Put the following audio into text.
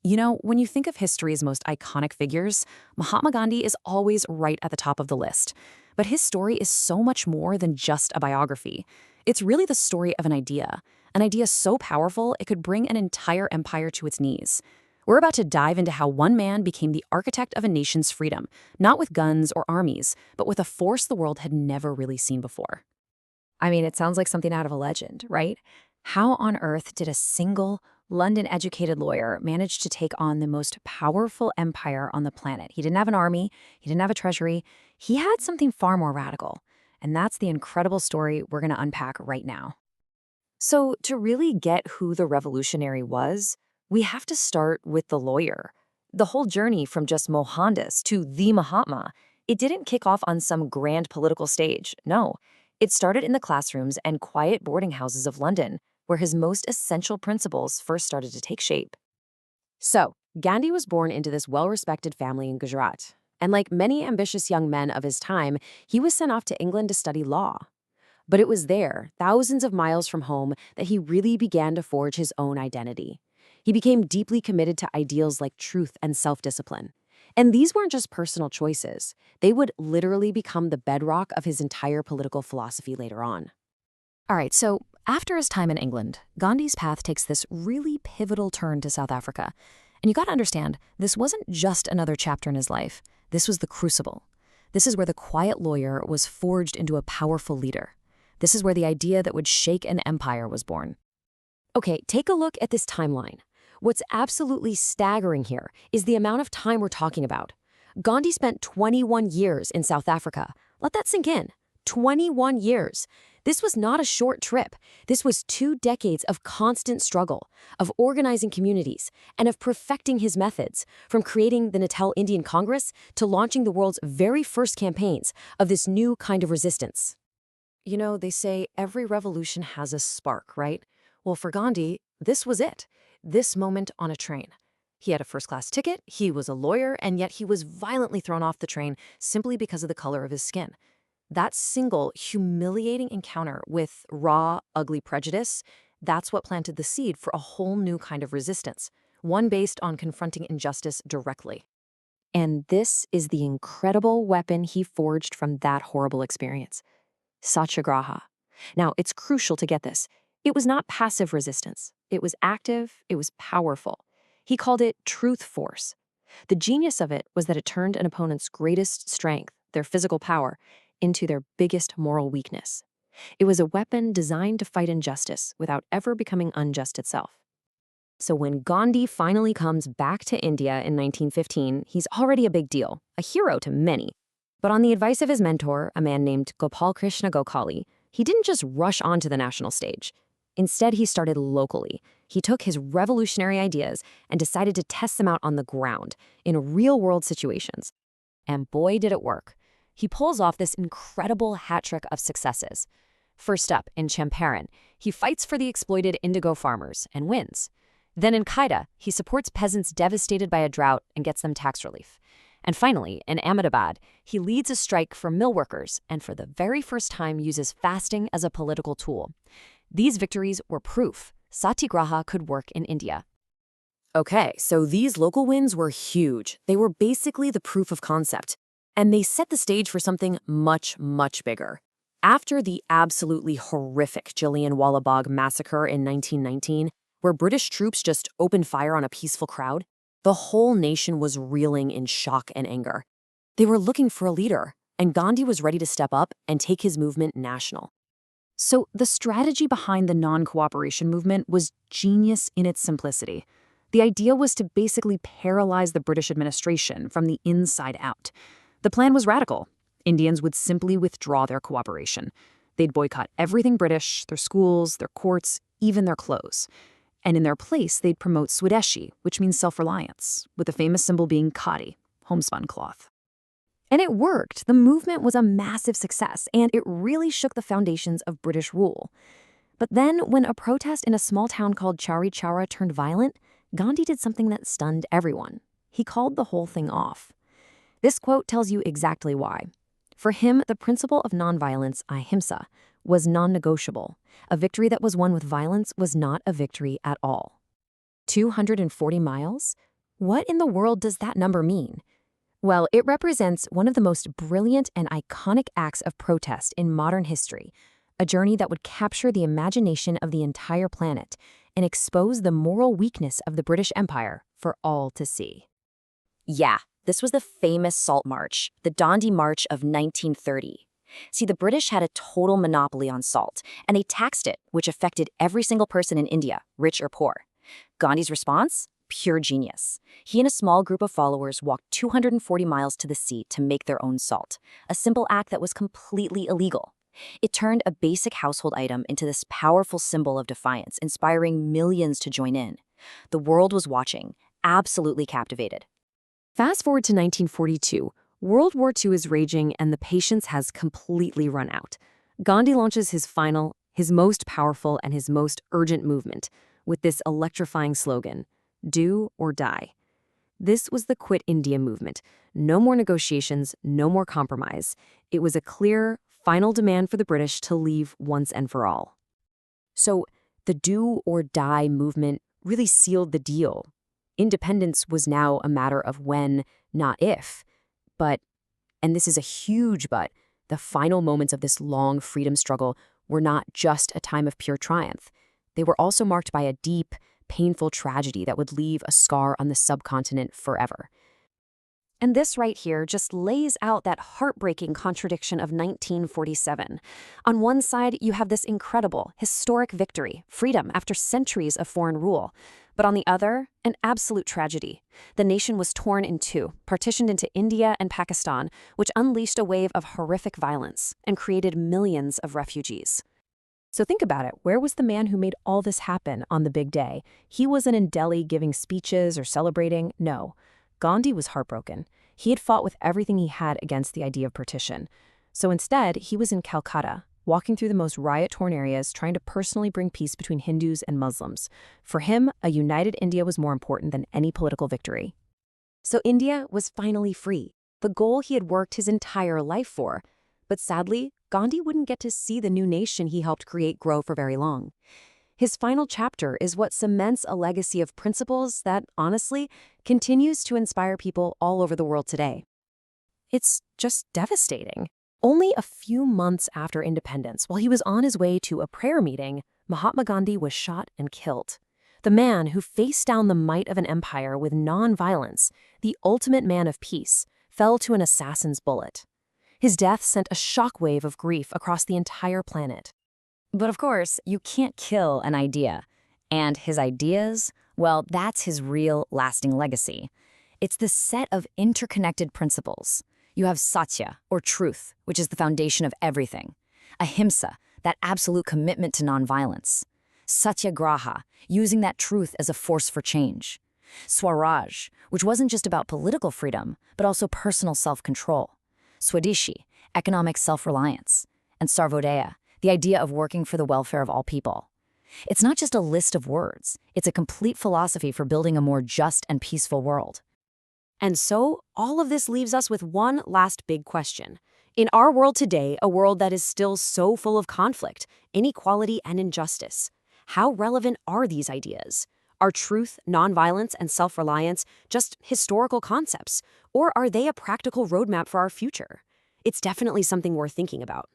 You know, when you think of history's most iconic figures, Mahatma Gandhi is always right at the top of the list. But his story is so much more than just a biography. It's really the story of an idea so powerful it could bring an entire empire to its knees. We're about to dive into how one man became the architect of a nation's freedom, not with guns or armies, but with a force the world had never really seen before. I mean, it sounds like something out of a legend, right? How on earth did a single London-educated lawyer manage to take on the most powerful empire on the planet? He didn't have an army, he didn't have a treasury, he had something far more radical. And that's the incredible story we're going to unpack right now. So, to really get who the revolutionary was, we have to start with the lawyer. The whole journey from just Mohandas to the Mahatma, it didn't kick off on some grand political stage. No, it started in the classrooms and quiet boarding houses of London, where his most essential principles first started to take shape. So, Gandhi was born into this well-respected family in Gujarat. And like many ambitious young men of his time, he was sent off to England to study law. But it was there, thousands of miles from home, that he really began to forge his own identity. He became deeply committed to ideals like truth and self-discipline. And these weren't just personal choices. They would literally become the bedrock of his entire political philosophy later on. All right, so after his time in England, Gandhi's path takes this really pivotal turn to South Africa. And you gotta understand, this wasn't just another chapter in his life. This was the crucible. This is where the quiet lawyer was forged into a powerful leader. This is where the idea that would shake an empire was born. Okay, take a look at this timeline. What's absolutely staggering here is the amount of time we're talking about. Gandhi spent 21 years in South Africa. Let that sink in. 21 years. This was not a short trip. This was 2 decades of constant struggle, of organizing communities, and of perfecting his methods, from creating the Natal Indian Congress to launching the world's very first campaigns of this new kind of resistance. You know, they say every revolution has a spark, right? Well, for Gandhi, this was it. This moment on a train. He had a first-class ticket, he was a lawyer, and yet he was violently thrown off the train simply because of the color of his skin. That single, humiliating encounter with raw, ugly prejudice, that's what planted the seed for a whole new kind of resistance, one based on confronting injustice directly. And this is the incredible weapon he forged from that horrible experience. Satyagraha. Now, it's crucial to get this. It was not passive resistance. It was active, it was powerful. He called it truth force. The genius of it was that it turned an opponent's greatest strength, their physical power, into their biggest moral weakness. It was a weapon designed to fight injustice without ever becoming unjust itself. So when Gandhi finally comes back to India in 1915, he's already a big deal, a hero to many. But on the advice of his mentor, a man named Gopal Krishna Gokhale, he didn't just rush onto the national stage. Instead, he started locally. He took his revolutionary ideas and decided to test them out on the ground, in real-world situations. And boy, did it work. He pulls off this incredible hat trick of successes. First up, in Champaran, he fights for the exploited indigo farmers and wins. Then in Kheda, he supports peasants devastated by a drought and gets them tax relief. And finally, in Ahmedabad, he leads a strike for mill workers and for the very first time uses fasting as a political tool. These victories were proof Satyagraha could work in India. Okay, so these local wins were huge. They were basically the proof of concept. And they set the stage for something much, much bigger. After the absolutely horrific Jallianwala Bagh massacre in 1919, where British troops just opened fire on a peaceful crowd, the whole nation was reeling in shock and anger. They were looking for a leader, and Gandhi was ready to step up and take his movement national. So the strategy behind the non-cooperation movement was genius in its simplicity. The idea was to basically paralyze the British administration from the inside out. The plan was radical. Indians would simply withdraw their cooperation. They'd boycott everything British, their schools, their courts, even their clothes. And in their place, they'd promote Swadeshi, which means self-reliance, with the famous symbol being khadi, homespun cloth. And it worked. The movement was a massive success, and it really shook the foundations of British rule. But then, when a protest in a small town called Chauri Chaura turned violent, Gandhi did something that stunned everyone. He called the whole thing off. This quote tells you exactly why. For him, the principle of nonviolence, ahimsa, was non-negotiable. A victory that was won with violence was not a victory at all. 240 miles? What in the world does that number mean? Well, it represents one of the most brilliant and iconic acts of protest in modern history, a journey that would capture the imagination of the entire planet and expose the moral weakness of the British Empire for all to see. Yeah, this was the famous Salt March, the Dandi March of 1930. See, the British had a total monopoly on salt, and they taxed it, which affected every single person in India, rich or poor. Gandhi's response? Pure genius. He and a small group of followers walked 240 miles to the sea to make their own salt, a simple act that was completely illegal. It turned a basic household item into this powerful symbol of defiance, inspiring millions to join in. The world was watching, absolutely captivated. Fast forward to 1942. World War II is raging and the patience has completely run out. Gandhi launches his final, his most powerful, and his most urgent movement with this electrifying slogan, "Do or die." This was the Quit India movement. No more negotiations, no more compromise. It was a clear, final demand for the British to leave once and for all. So the do or die movement really sealed the deal. Independence was now a matter of when, not if. But, and this is a huge but, the final moments of this long freedom struggle were not just a time of pure triumph. They were also marked by a deep, painful tragedy that would leave a scar on the subcontinent forever. And this right here just lays out that heartbreaking contradiction of 1947. On one side, you have this incredible, historic victory, freedom after centuries of foreign rule. But on the other, an absolute tragedy. The nation was torn in two, partitioned into India and Pakistan, which unleashed a wave of horrific violence and created millions of refugees. So think about it. Where was the man who made all this happen on the big day? He wasn't in Delhi giving speeches or celebrating. No. Gandhi was heartbroken. He had fought with everything he had against the idea of partition. So instead, he was in Calcutta, walking through the most riot-torn areas, trying to personally bring peace between Hindus and Muslims. For him, a united India was more important than any political victory. So India was finally free, the goal he had worked his entire life for. But sadly, Gandhi wouldn't get to see the new nation he helped create grow for very long. His final chapter is what cements a legacy of principles that, honestly, continues to inspire people all over the world today. It's just devastating. Only a few months after independence, while he was on his way to a prayer meeting, Mahatma Gandhi was shot and killed. The man who faced down the might of an empire with non-violence, the ultimate man of peace, fell to an assassin's bullet. His death sent a shockwave of grief across the entire planet. But of course, you can't kill an idea. And his ideas, well, that's his real lasting legacy. It's this set of interconnected principles. You have Satya, or truth, which is the foundation of everything. Ahimsa, that absolute commitment to nonviolence. Satyagraha, using that truth as a force for change. Swaraj, which wasn't just about political freedom, but also personal self-control. Swadeshi, economic self-reliance. And Sarvodaya, the idea of working for the welfare of all people. It's not just a list of words, it's a complete philosophy for building a more just and peaceful world. And so, all of this leaves us with one last big question. In our world today, a world that is still so full of conflict, inequality, and injustice, how relevant are these ideas? Are truth, nonviolence, and self-reliance just historical concepts, or are they a practical roadmap for our future? It's definitely something worth thinking about.